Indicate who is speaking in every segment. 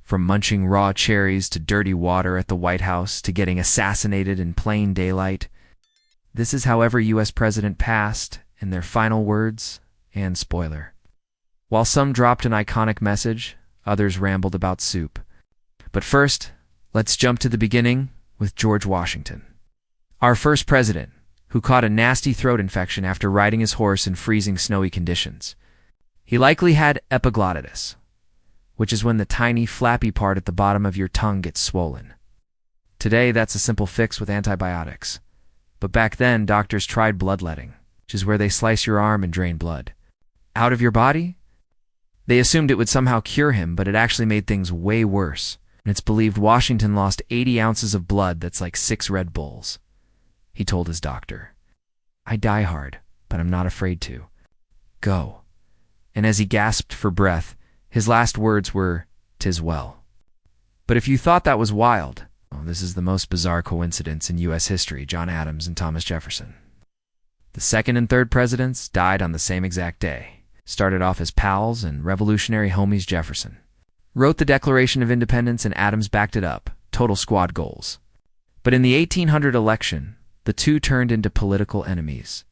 Speaker 1: From munching raw cherries to dirty water at the White House to getting assassinated in plain daylight, this is how every U.S. president passed in their final words and spoiler. While some dropped an iconic message, others rambled about soup. But first, let's jump to the beginning with George Washington. Our first president, who caught a nasty throat infection after riding his horse in freezing snowy conditions. He likely had epiglottitis, which is when the tiny flappy part at the bottom of your tongue gets swollen. Today, that's a simple fix with antibiotics. But back then, doctors tried bloodletting, which is where they slice your arm and drain blood out of your body. They assumed it would somehow cure him, but it actually made things way worse. And it's believed Washington lost 80 ounces of blood. That's like 6 Red Bulls. He told his doctor, "I die hard, but I'm not afraid to. Go." And as he gasped for breath, his last words were, "'Tis well." But if you thought that was wild, this is the most bizarre coincidence in U.S. history: John Adams and Thomas Jefferson. The second and third presidents died on the same exact day. Started off as pals and revolutionary homies. Jefferson wrote the Declaration of Independence and Adams backed it up. Total squad goals. But in the 1800 election, the two turned into political enemies.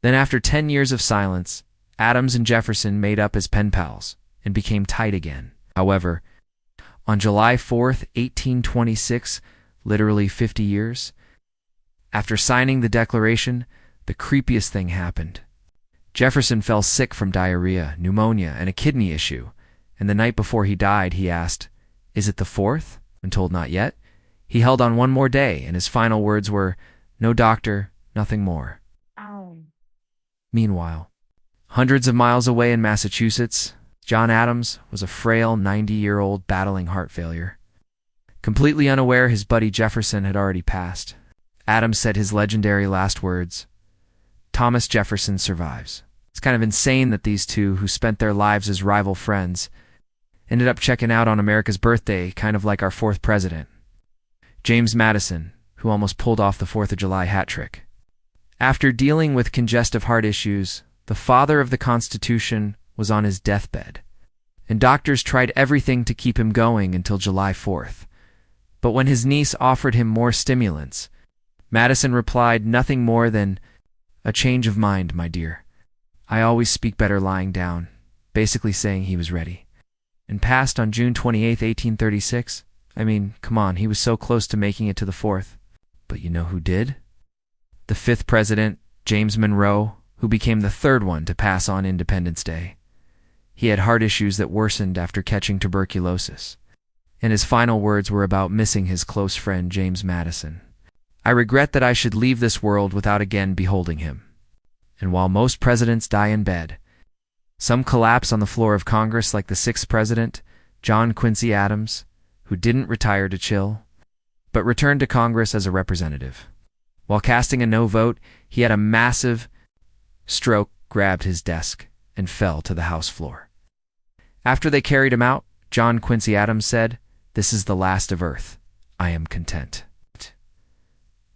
Speaker 1: Then after 10 years of silence, Adams and Jefferson made up as pen pals and became tight again. However, on July 4th, 1826, literally 50 years, after signing the Declaration, the creepiest thing happened. Jefferson fell sick from diarrhea, pneumonia, and a kidney issue, and the night before he died, he asked, "Is it the 4th?" When told not yet, he held on one more day, and his final words were, "No doctor, nothing more." Meanwhile, hundreds of miles away in Massachusetts, John Adams was a frail 90-year-old battling heart failure. Completely unaware his buddy Jefferson had already passed, Adams said his legendary last words, "Thomas Jefferson survives." It's kind of insane that these two, who spent their lives as rival friends, ended up checking out on America's birthday, kind of like our fourth president, James Madison, who almost pulled off the 4th of July hat trick. After dealing with congestive heart issues, the father of the Constitution was on his deathbed, and doctors tried everything to keep him going until July 4th. But when his niece offered him more stimulants, Madison replied nothing more than, "A change of mind, my dear. I always speak better lying down," basically saying he was ready. And passed on June 28, 1836. I mean, come on, he was so close to making it to the 4th. But you know who did? The 5th president, James Monroe, who became the 3rd one to pass on Independence Day. He had heart issues that worsened after catching tuberculosis, and his final words were about missing his close friend James Madison. "I regret that I should leave this world without again beholding him." And while most presidents die in bed, some collapse on the floor of Congress, like the 6th president, John Quincy Adams, who didn't retire to chill, but returned to Congress as a representative. While casting a no vote, he had a massive stroke, grabbed his desk, and fell to the House floor. After they carried him out, John Quincy Adams said, "This is the last of Earth. I am content."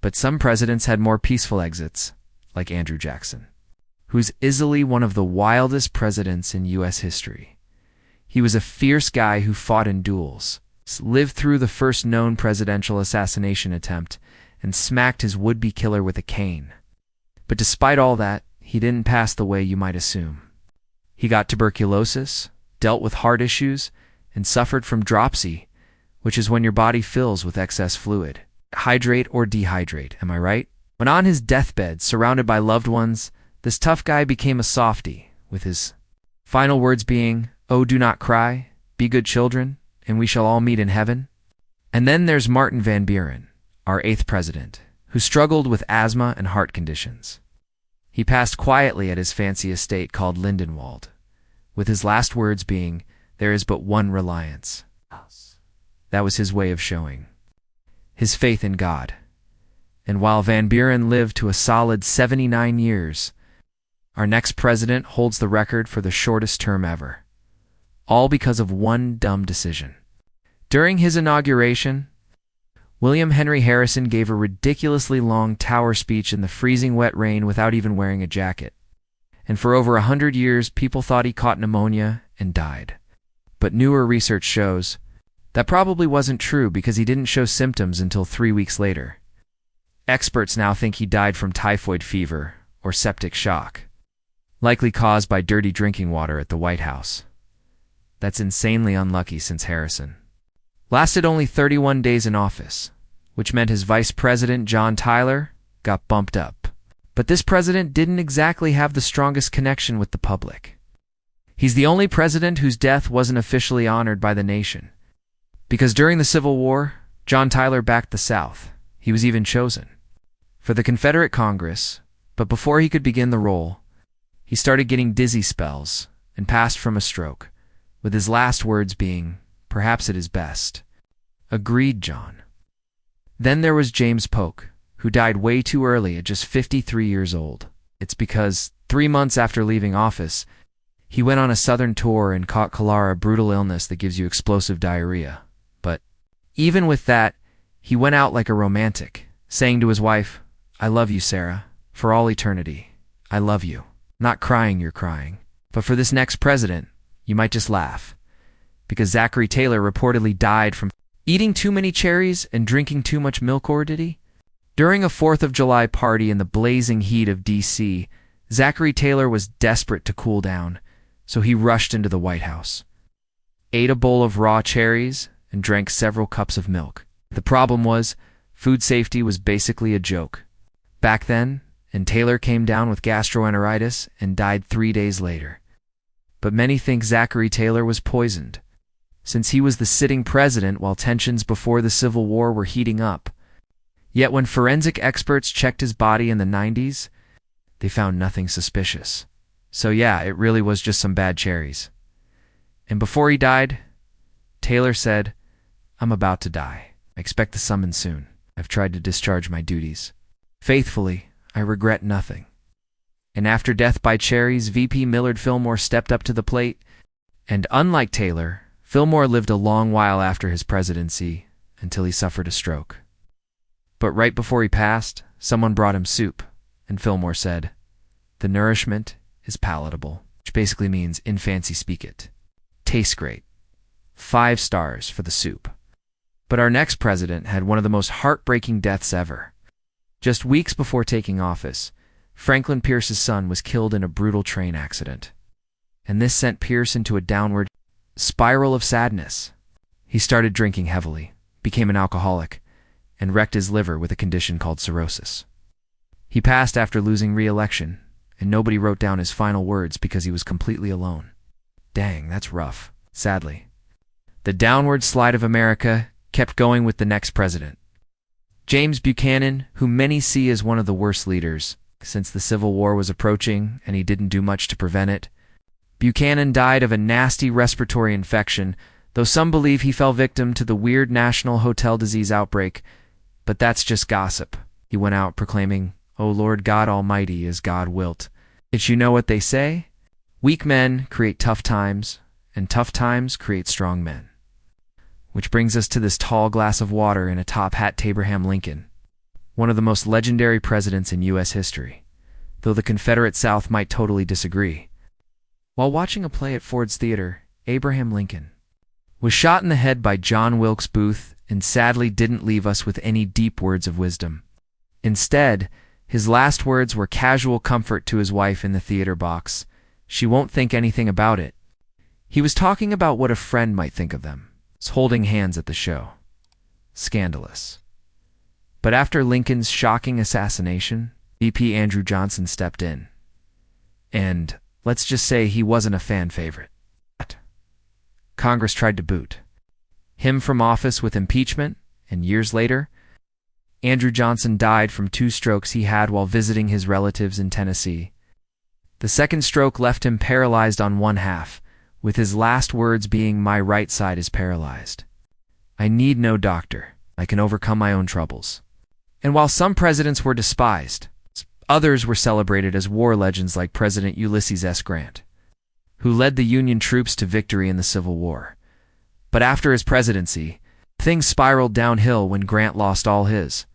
Speaker 1: But some presidents had more peaceful exits, like Andrew Jackson, who's easily one of the wildest presidents in U.S. history. He was a fierce guy who fought in duels, lived through the first known presidential assassination attempt, and smacked his would-be killer with a cane. But despite all that, he didn't pass the way you might assume. He got tuberculosis, dealt with heart issues, and suffered from dropsy, which is when your body fills with excess fluid. Hydrate or dehydrate, am I right? When on his deathbed, surrounded by loved ones, this tough guy became a softie, with his final words being, "Oh, do not cry, be good children, and we shall all meet in heaven." And then there's Martin Van Buren, our 8th president, who struggled with asthma and heart conditions. He passed quietly at his fancy estate called Lindenwold, with his last words being, "There is but one reliance." That was his way of showing his faith in God. And while Van Buren lived to a solid 79 years, our next president holds the record for the shortest term ever, all because of one dumb decision. During his inauguration, William Henry Harrison gave a ridiculously long tower speech in the freezing wet rain without even wearing a jacket. And for over 100 years, people thought he caught pneumonia and died. But newer research shows That probably wasn't true because he didn't show symptoms until 3 weeks later. Experts now think he died from typhoid fever or septic shock, likely caused by dirty drinking water at the White House. That's insanely unlucky since Harrison lasted only 31 days in office, which meant his vice president, John Tyler, got bumped up. But this president didn't exactly have the strongest connection with the public. He's the only president whose death wasn't officially honored by the nation. Because during the Civil War, John Tyler backed the South. He was even chosen for the Confederate Congress, but before he could begin the role, he started getting dizzy spells and passed from a stroke, with his last words being, "Perhaps it is best." Agreed, John. Then there was James Polk, who died way too early at just 53 years old. It's because 3 months after leaving office, he went on a southern tour and caught cholera, a brutal illness that gives you explosive diarrhea. But even with that, he went out like a romantic, saying to his wife, "I love you, Sarah, for all eternity. I love you." Not crying you're crying. But for this next president, you might just laugh, because Zachary Taylor reportedly died from eating too many cherries and drinking too much milk, or did he? During a 4th of July party in the blazing heat of D.C., Zachary Taylor was desperate to cool down, so he rushed into the White House, ate a bowl of raw cherries, and drank several cups of milk. The problem was, food safety was basically a joke back then, and Taylor came down with gastroenteritis and died 3 days later. But many think Zachary Taylor was poisoned, since he was the sitting president while tensions before the Civil War were heating up. Yet when forensic experts checked his body in the 90s, they found nothing suspicious. So yeah, it really was just some bad cherries. And before he died, Taylor said, "I'm about to die. I expect the summons soon. I've tried to discharge my duties. Faithfully, I regret nothing." And after death by cherries, VP Millard Fillmore stepped up to the plate. And unlike Taylor, Fillmore lived a long while after his presidency, until he suffered a stroke. But right before he passed, someone brought him soup, and Fillmore said, "The nourishment is palatable," which basically means, in fancy speak it, tastes great. 5 stars for the soup. But our next president had one of the most heartbreaking deaths ever. Just weeks before taking office, Franklin Pierce's son was killed in a brutal train accident. And this sent Pierce into a downward spiral of sadness. He started drinking heavily, became an alcoholic, and wrecked his liver with a condition called cirrhosis. He passed after losing re-election, and nobody wrote down his final words because he was completely alone. Dang, that's rough. Sadly, the downward slide of America kept going with the next president, James Buchanan, who many see as one of the worst leaders, since the Civil War was approaching and he didn't do much to prevent it. Buchanan died of a nasty respiratory infection, though some believe he fell victim to the weird national hotel disease outbreak, but that's just gossip. He went out proclaiming, "O Lord God Almighty, as God wilt." Did you know what they say? Weak men create tough times, and tough times create strong men. Which brings us to this tall glass of water in a top hat, Abraham Lincoln, one of the most legendary presidents in U.S. history, though the Confederate South might totally disagree. While watching a play at Ford's Theater, Abraham Lincoln was shot in the head by John Wilkes Booth and sadly didn't leave us with any deep words of wisdom. Instead, his last words were casual comfort to his wife in the theater box. She won't think anything about it. He was talking about what a friend might think of them, holding hands at the show. Scandalous. But after Lincoln's shocking assassination, VP Andrew Johnson stepped in. And let's just say he wasn't a fan favorite. Congress tried to boot him from office with impeachment, and years later, Andrew Johnson died from 2 strokes he had while visiting his relatives in Tennessee. The second stroke left him paralyzed on one half, with his last words being, "My right side is paralyzed. I need no doctor. I can overcome my own troubles." And while some presidents were despised, others were celebrated as war legends like President Ulysses S. Grant, who led the Union troops to victory in the Civil War. But after his presidency, things spiraled downhill when Grant lost all his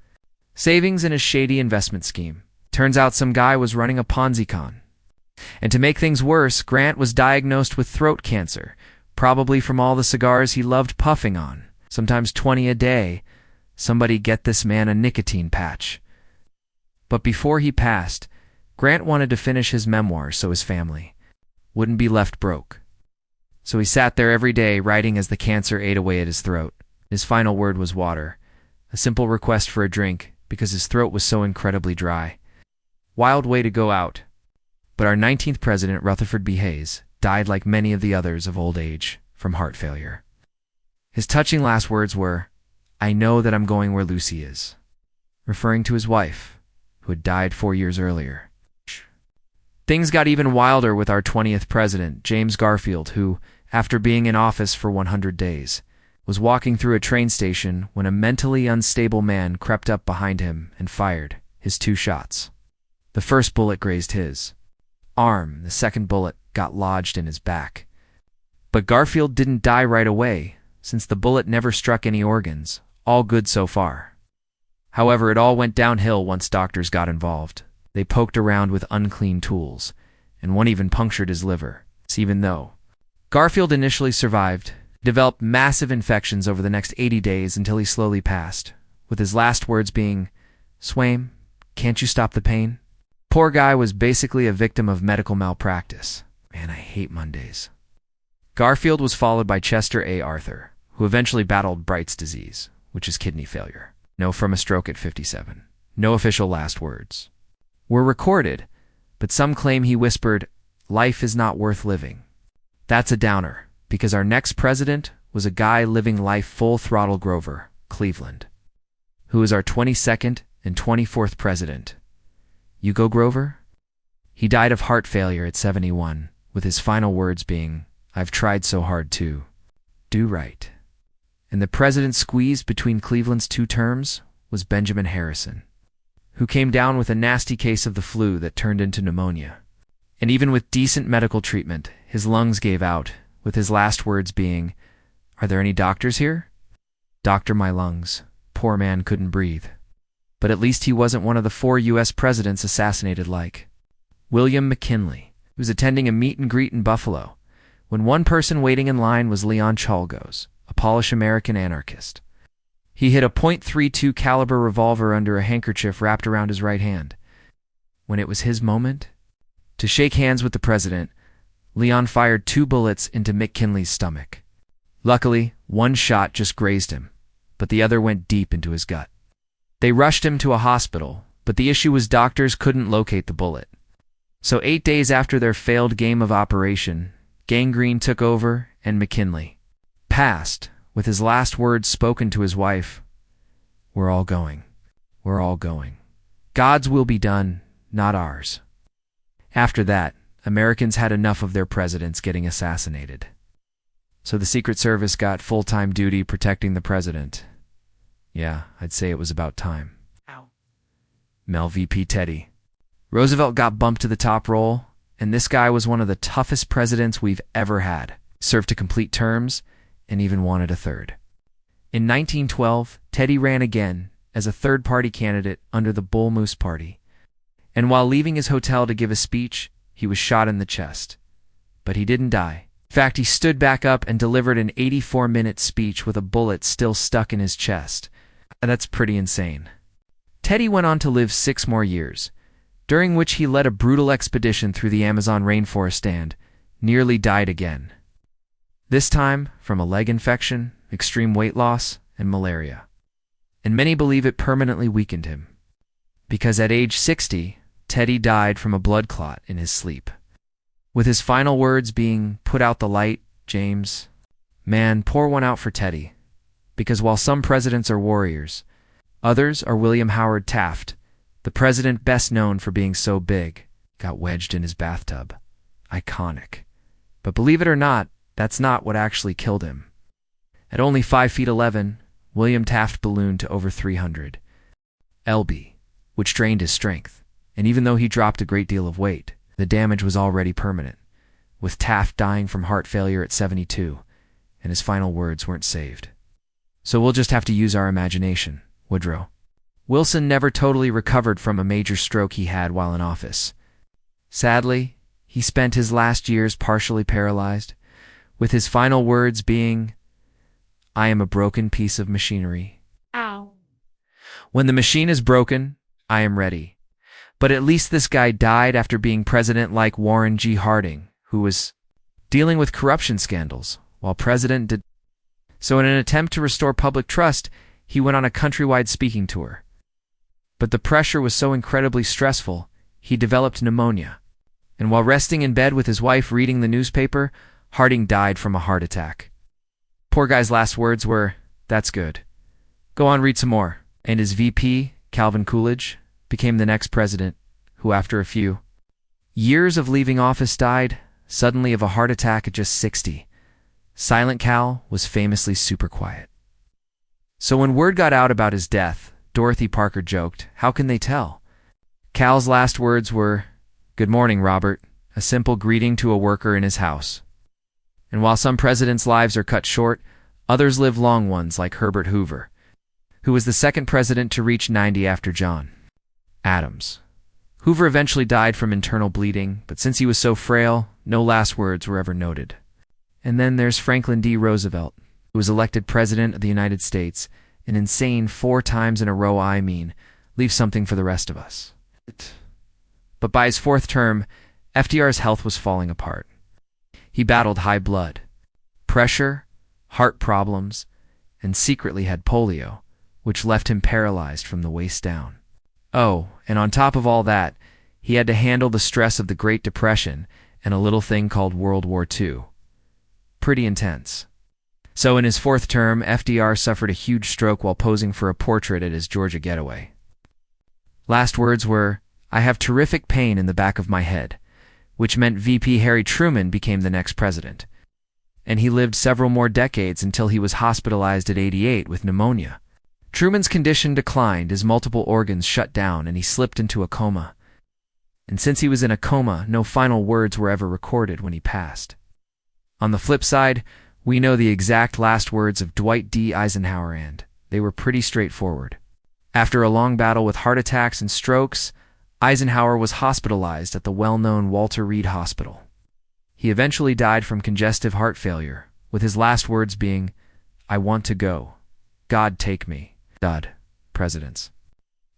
Speaker 1: savings in a shady investment scheme. Turns out some guy was running a Ponzi con. And to make things worse, Grant was diagnosed with throat cancer, probably from all the cigars he loved puffing on. sometimes 20 a day. Somebody get this man a nicotine patch. But before he passed, Grant wanted to finish his memoirs so his family wouldn't be left broke. So he sat there every day writing as the cancer ate away at his throat. His final word was water, a simple request for a drink because his throat was so incredibly dry. Wild way to go out. But our 19th president, Rutherford B. Hayes, died like many of the others of old age from heart failure. His touching last words were, "I know that I'm going where Lucy is," referring to his wife, who had died 4 years earlier. Things got even wilder with our 20th president, James Garfield, who, after being in office for 100 days, was walking through a train station when a mentally unstable man crept up behind him and fired his 2 shots. The first bullet grazed his arm, the second bullet got lodged in his back. But Garfield didn't die right away, since the bullet never struck any organs. All good so far. However, it all went downhill once doctors got involved. They poked around with unclean tools, and one even punctured his liver. Even though Garfield initially survived, developed massive infections over the next 80 days until he slowly passed, with his last words being, "Swaim, can't you stop the pain?" Poor guy was basically a victim of medical malpractice. Man, I hate Mondays. Garfield was followed by Chester A. Arthur, who eventually battled Bright's disease, which is kidney failure. No, from a stroke at 57. No official last words were recorded, but some claim he whispered, "Life is not worth living." That's a downer, because our next president was a guy living life full throttle, Grover Cleveland, who is our 22nd and 24th president. You go, Grover? He died of heart failure at 71, with his final words being, "I've tried so hard to do right." And the president squeezed between Cleveland's 2 terms was Benjamin Harrison, who came down with a nasty case of the flu that turned into pneumonia. And even with decent medical treatment, his lungs gave out, with his last words being, "Are there any doctors here?" "Doctor my lungs." Poor man couldn't breathe. But at least he wasn't one of the 4 U.S. presidents assassinated like William McKinley, who was attending a meet and greet in Buffalo, when one person waiting in line was Leon Czolgosz, a Polish-American anarchist. He hid a .32 caliber revolver under a handkerchief wrapped around his right hand. When it was his moment to shake hands with the president, Leon fired 2 bullets into McKinley's stomach. Luckily, one shot just grazed him, but the other went deep into his gut. They rushed him to a hospital, but the issue was doctors couldn't locate the bullet. So 8 days after their failed game of operation, gangrene took over and McKinley passed, with his last words spoken to his wife, "We're all going. We're all going. God's will be done, not ours." After that, Americans had enough of their presidents getting assassinated. So the Secret Service got full-time duty protecting the president. Yeah, I'd say it was about time.
Speaker 2: Ow.
Speaker 1: Mel VP Teddy. Roosevelt got bumped to the top role, and this guy was one of the toughest presidents we've ever had. Served to complete terms, and even wanted a third. In 1912, Teddy ran again as a third-party candidate under the Bull Moose Party. And while leaving his hotel to give a speech, he was shot in the chest. But he didn't die. In fact, he stood back up and delivered an 84-minute speech with a bullet still stuck in his chest. That's pretty insane. Teddy went on to live 6 more years, during which he led a brutal expedition through the Amazon rainforest and nearly died again. This time from a leg infection, extreme weight loss, and malaria. And many believe it permanently weakened him. Because at age 60, Teddy died from a blood clot in his sleep. With his final words being, "Put out the light, James." Man, pour one out for Teddy. Because while some presidents are warriors, others are William Howard Taft, the president best known for being so big, got wedged in his bathtub. Iconic. But believe it or not, that's not what actually killed him. At only 5 feet 11, William Taft ballooned to over 300 lb, which drained his strength. And even though he dropped a great deal of weight, the damage was already permanent, with Taft dying from heart failure at 72, and his final words weren't saved. So we'll just have to use our imagination, Woodrow. Wilson never totally recovered from a major stroke he had while in office. Sadly, he spent his last years partially paralyzed, with his final words being, I am a broken piece of machinery.
Speaker 2: Ow.
Speaker 1: When the machine is broken, I am ready. But at least this guy died after being president, like Warren G. Harding, who was dealing with corruption scandals, while president did. So in an attempt to restore public trust, he went on a countrywide speaking tour. But the pressure was so incredibly stressful, he developed pneumonia. And while resting in bed with his wife reading the newspaper, Harding died from a heart attack. Poor guy's last words were, "That's good. Go on, read some more." And his VP, Calvin Coolidge, became the next president, who after a few years of leaving office died suddenly of a heart attack at just 60. Silent Cal was famously super quiet. So when word got out about his death, Dorothy Parker joked, "How can they tell?" Cal's last words were, "Good morning, Robert," a simple greeting to a worker in his house. And while some presidents' lives are cut short, others live long ones, like Herbert Hoover, who was the second president to reach 90 after John Adams. Hoover eventually died from internal bleeding, but since he was so frail, no last words were ever noted. And then there's Franklin D. Roosevelt, who was elected President of the United States, an insane 4 times in a row. I mean, leave something for the rest of us. But by his 4th term, FDR's health was falling apart. He battled high blood pressure, heart problems, and secretly had polio, which left him paralyzed from the waist down. Oh, and on top of all that, he had to handle the stress of the Great Depression and a little thing called World War II. Pretty intense. So in his 4th term, FDR suffered a huge stroke while posing for a portrait at his Georgia getaway. Last words were, "I have terrific pain in the back of my head," which meant VP Harry Truman became the next president. And he lived several more decades until he was hospitalized at 88 with pneumonia. Truman's condition declined as multiple organs shut down and he slipped into a coma. And since he was in a coma, no final words were ever recorded when he passed. On the flip side, we know the exact last words of Dwight D. Eisenhower, and they were pretty straightforward. After a long battle with heart attacks and strokes, Eisenhower was hospitalized at the well-known Walter Reed Hospital. He eventually died from congestive heart failure, with his last words being, "I want to go. God take me." Presidents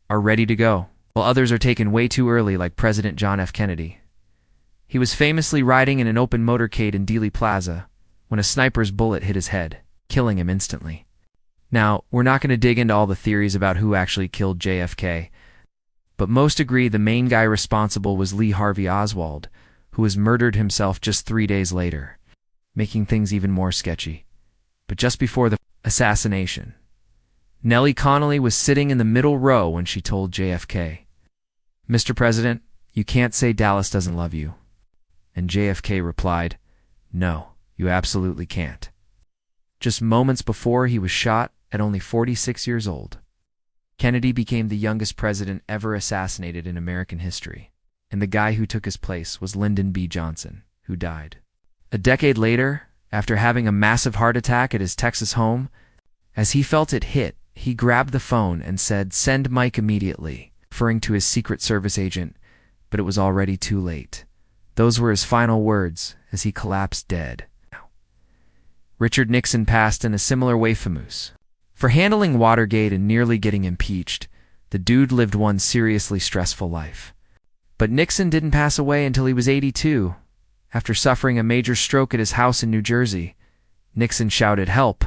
Speaker 1: are ready to go, while others are taken way too early, like President John F. Kennedy. He was famously riding in an open motorcade in Dealey Plaza when a sniper's bullet hit his head, killing him instantly. Now, we're not going to dig into all the theories about who actually killed JFK, but most agree the main guy responsible was Lee Harvey Oswald, who was murdered himself just 3 days later, making things even more sketchy. But just before the assassination, Nellie Connolly was sitting in the middle row when she told JFK, "Mr. President, you can't say Dallas doesn't love you." And JFK replied, "No, you absolutely can't." Just moments before he was shot at only 46 years old. Kennedy became the youngest president ever assassinated in American history, and the guy who took his place was Lyndon B. Johnson, who died a decade later after having a massive heart attack at his Texas home. As he felt it hit, he grabbed the phone and said, "Send Mike immediately," referring to his Secret Service agent, but it was already too late. Those were his final words as he collapsed dead. Richard Nixon passed in a similar way. Famous for handling Watergate and nearly getting impeached, the dude lived one seriously stressful life. But Nixon didn't pass away until he was 82. After suffering a major stroke at his house in New Jersey, Nixon shouted, "Help!"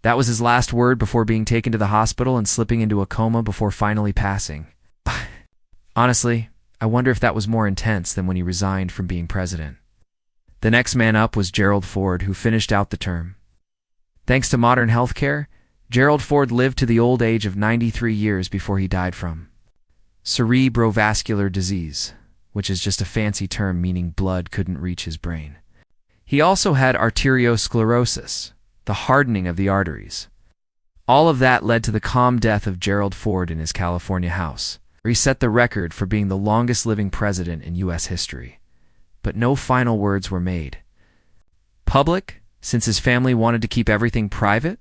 Speaker 1: That was his last word before being taken to the hospital and slipping into a coma before finally passing. Honestly, I wonder if that was more intense than when he resigned from being president. The next man up was Gerald Ford, who finished out the term. Thanks to modern healthcare, Gerald Ford lived to the old age of 93 years before he died from cerebrovascular disease, which is just a fancy term meaning blood couldn't reach his brain. He also had arteriosclerosis, the hardening of the arteries. All of that led to the calm death of Gerald Ford in his California house, where he set the record for being the longest living president in U.S. history. But no final words were made. Public, since his family wanted to keep everything private?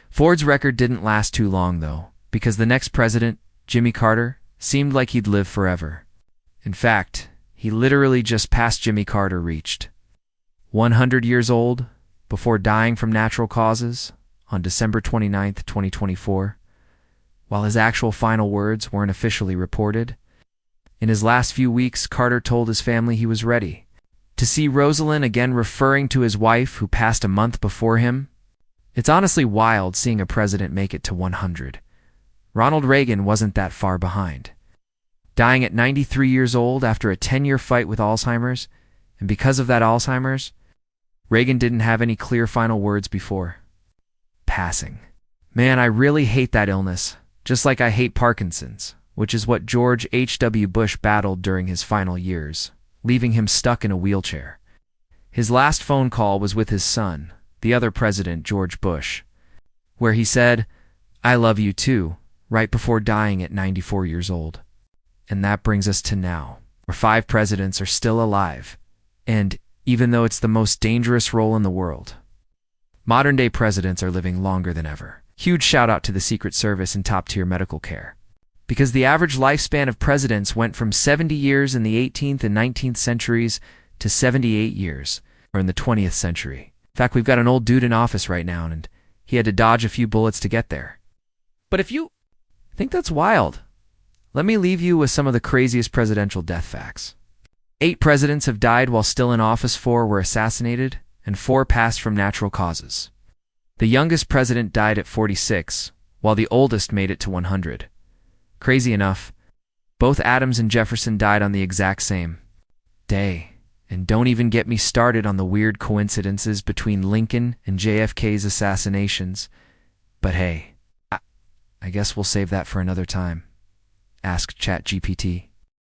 Speaker 1: Ford's record didn't last too long, though, because the next president, Jimmy Carter, seemed like he'd live forever. In fact, he literally just passed Jimmy Carter reached 100 years old before dying from natural causes on December 29, 2024. While his actual final words weren't officially reported, in his last few weeks, Carter told his family he was ready to see Rosalind again, referring to his wife who passed a month before him. It's honestly wild seeing a president make it to 100. Ronald Reagan wasn't that far behind, dying at 93 years old after a 10-year fight with Alzheimer's, and because of that Alzheimer's, Reagan didn't have any clear final words before passing. Man, I really hate that illness, just like I hate Parkinson's, which is what George H.W. Bush battled during his final years, leaving him stuck in a wheelchair. His last phone call was with his son, the other president, George Bush, where he said, "I love you too," right before dying at 94 years old. And that brings us to now, where 5 presidents are still alive, and even though it's the most dangerous role in the world, modern-day presidents are living longer than ever. Huge shout-out to the Secret Service and top-tier medical care, because the average lifespan of presidents went from 70 years in the 18th and 19th centuries to 78 years, or in the 20th century. In fact, we've got an old dude in office right now, and he had to dodge a few bullets to get there. But if you think that's wild, let me leave you with some of the craziest presidential death facts. 8 presidents have died while still in office, 4 were assassinated, and 4 passed from natural causes. The youngest president died at 46, while the oldest made it to 100. Crazy enough, both Adams and Jefferson died on the exact same day. And don't even get me started on the weird coincidences between Lincoln and JFK's assassinations. But hey, I guess we'll save that for another time. Ask ChatGPT.